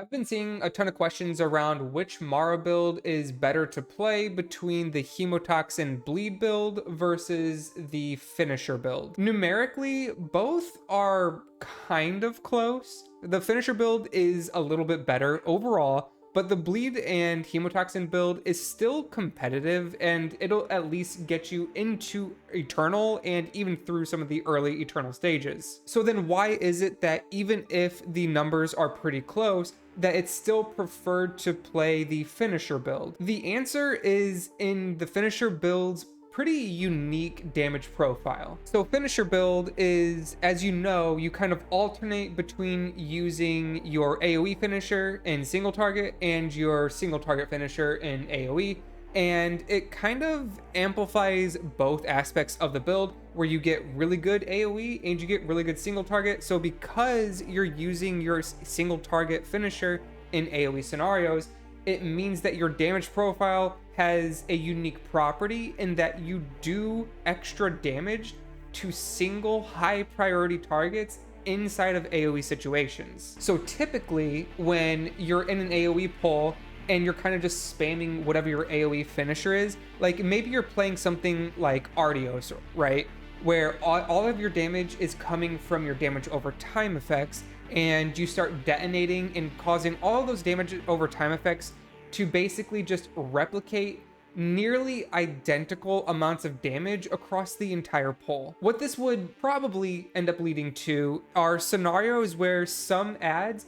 I've been seeing a ton of questions around which Mara build is better to play between the Hemtoxin bleed build versus the finisher build. Numerically, both are kind of close. The finisher build is a little bit better overall, but the bleed and Hemtoxin build is still competitive, and it'll at least get you into Eternal and even through some of the early Eternal stages. So then why is it that even if the numbers are pretty close, that it's still preferred to play the finisher build? The answer is in the finisher build's pretty unique damage profile. So finisher build is, as you know, you kind of alternate between using your AoE finisher in single target and your single target finisher in AoE, and it kind of amplifies both aspects of the build where you get really good AoE and you get really good single target. So because you're using your single target finisher in AoE scenarios, it means that your damage profile has a unique property in that you do extra damage to single high priority targets inside of AoE situations. So typically when you're in an AoE pull and you're kind of just spamming whatever your AoE finisher is, like maybe you're playing something like Artios, right? Where all of your damage is coming from your damage over time effects, and you start detonating and causing all those damage over time effects to basically just replicate nearly identical amounts of damage across the entire pull. What this would probably end up leading to are scenarios where some ads,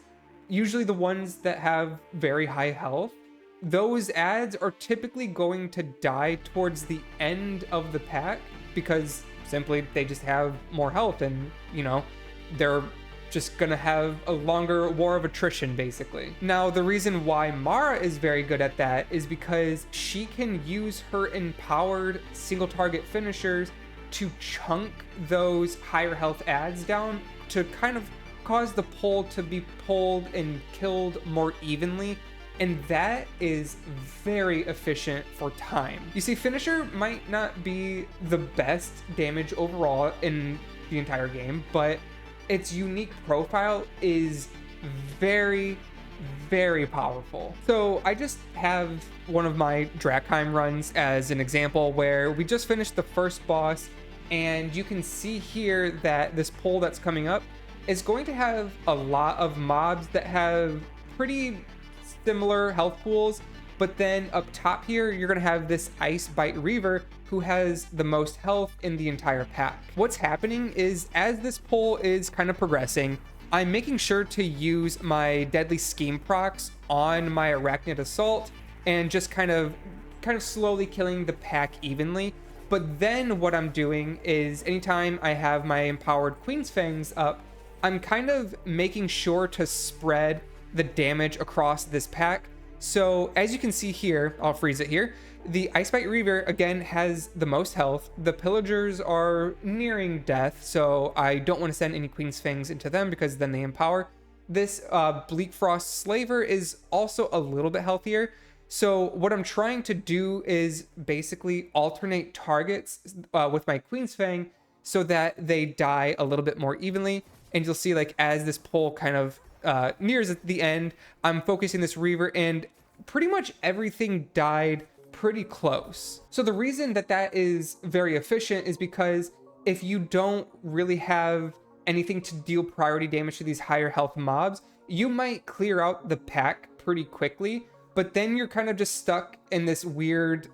usually the ones that have very high health, those ads are typically going to die towards the end of the pack because simply they just have more health, and they're just gonna have a longer war of attrition basically. Now the reason why Mara is very good at that is because she can use her empowered single target finishers to chunk those higher health ads down to kind of cause the pull to be pulled and killed more evenly, and that is very efficient for time. You see, finisher might not be the best damage overall in the entire game, but its unique profile is very, very powerful. So I just have one of my Drakheim runs as an example where we just finished the first boss, and you can see here that this pull that's coming up is going to have a lot of mobs that have pretty similar health pools, but then up top here, you're gonna have this Ice Bite Reaver who has the most health in the entire pack. What's happening is as this pull is kind of progressing, I'm making sure to use my Deadly Scheme procs on my Arachnid Assault and just kind of slowly killing the pack evenly. But then what I'm doing is anytime I have my empowered Queen's Fangs up, I'm kind of making sure to spread the damage across this pack. So as you can see here, I'll freeze it here, the Icebite Reaver again has the most health. The Pillagers are nearing death, so I don't want to send any Queen's Fangs into them because then they empower. This Bleak Frost Slaver is also a little bit healthier. So what I'm trying to do is basically alternate targets with my Queen's Fang so that they die a little bit more evenly. And you'll see, like, as this pull kind of nears at the end, I'm focusing this Reaver, and pretty much everything died pretty close. So the reason that that is very efficient is because if you don't really have anything to deal priority damage to these higher health mobs, you might clear out the pack pretty quickly, but then you're kind of just stuck in this weird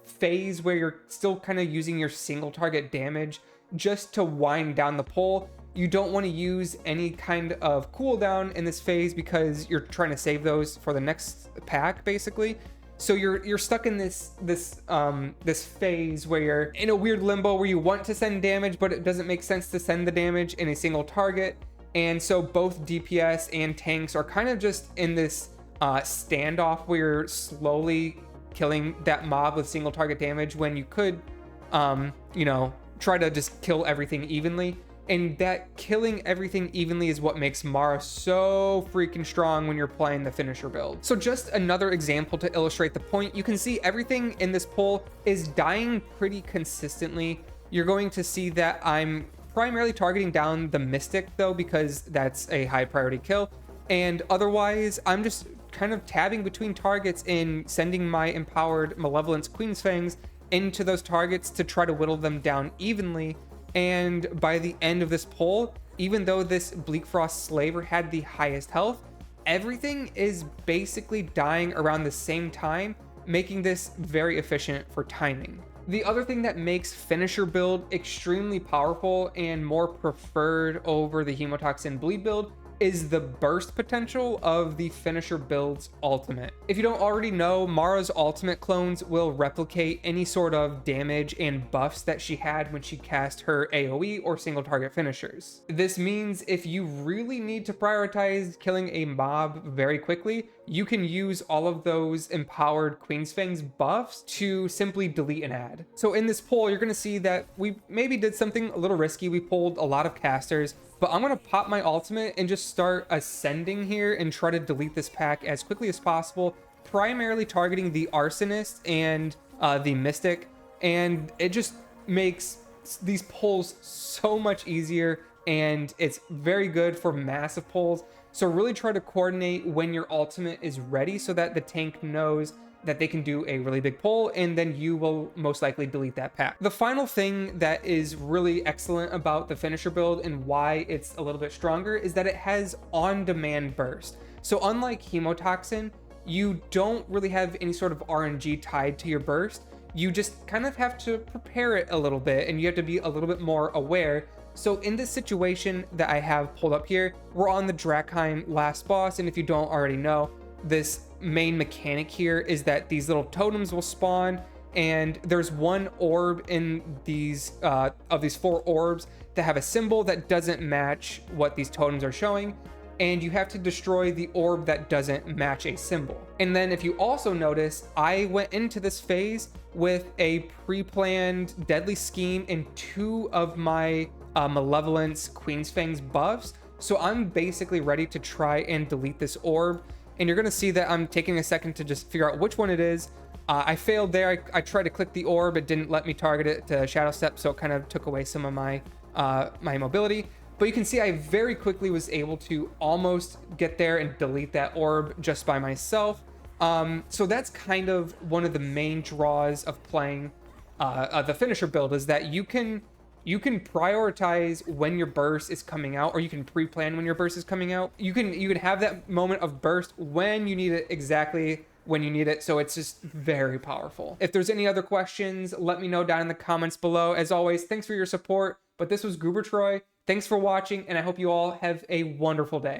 phase where you're still kind of using your single target damage just to wind down the pull. You don't want to use any kind of cooldown in this phase because you're trying to save those for the next pack basically. So you're stuck in this phase where you're in a weird limbo where you want to send damage, but it doesn't make sense to send the damage in a single target. And so both DPS and tanks are kind of just in this standoff where you're slowly killing that mob with single target damage when you could, try to just kill everything evenly. And that killing everything evenly is what makes Mara so freaking strong when you're playing the finisher build. So just another example to illustrate the point, you can see everything in this pull is dying pretty consistently. You're going to see that I'm primarily targeting down the Mystic though, because that's a high priority kill. And otherwise, I'm just kind of tabbing between targets and sending my empowered Malevolence Queen's Fangs into those targets to try to whittle them down evenly. And by the end of this pull, even though this Bleak Frost Slaver had the highest health, everything is basically dying around the same time, making this very efficient for timing. The other thing that makes finisher build extremely powerful and more preferred over the Hemtoxin bleed build is the burst potential of the finisher build's ultimate. If you don't already know, Mara's ultimate clones will replicate any sort of damage and buffs that she had when she cast her AoE or single target finishers. This means if you really need to prioritize killing a mob very quickly, you can use all of those empowered Queen's Fangs buffs to simply delete and add. So in this pull, you're gonna see that we maybe did something a little risky. We pulled a lot of casters, but I'm gonna pop my ultimate and just start ascending here and try to delete this pack as quickly as possible, primarily targeting the Arsonist and the Mystic. And it just makes these pulls so much easier, and it's very good for massive pulls. So really try to coordinate when your ultimate is ready so that the tank knows that they can do a really big pull, and then you will most likely delete that pack. The final thing that is really excellent about the finisher build and why it's a little bit stronger is that it has on-demand burst. So unlike Hemtoxin, you don't really have any sort of RNG tied to your burst. You just kind of have to prepare it a little bit, and you have to be a little bit more aware. So in this situation that I have pulled up here, we're on the Drakheim last boss, and if you don't already know, this main mechanic here is that these little totems will spawn, and there's one orb in these of these 4 orbs that have a symbol that doesn't match what these totems are showing, and you have to destroy the orb that doesn't match a symbol. And then if you also notice, I went into this phase with a pre-planned deadly scheme in 2 of my Malevolence Queen's Fangs buffs. So I'm basically ready to try and delete this orb. And you're gonna see that I'm taking a second to just figure out which one it is. I failed there. I tried to click the orb. It didn't let me target it to Shadow Step, so it kind of took away some of my my mobility. But you can see I very quickly was able to almost get there and delete that orb just by myself. So that's kind of one of the main draws of playing the finisher build, is that you can prioritize when your burst is coming out, or you can pre-plan when your burst is coming out. You can have that moment of burst when you need it, exactly when you need it. So it's just very powerful. If there's any other questions, let me know down in the comments below. As always, thanks for your support. But this was goobertroy. Thanks for watching, and I hope you all have a wonderful day.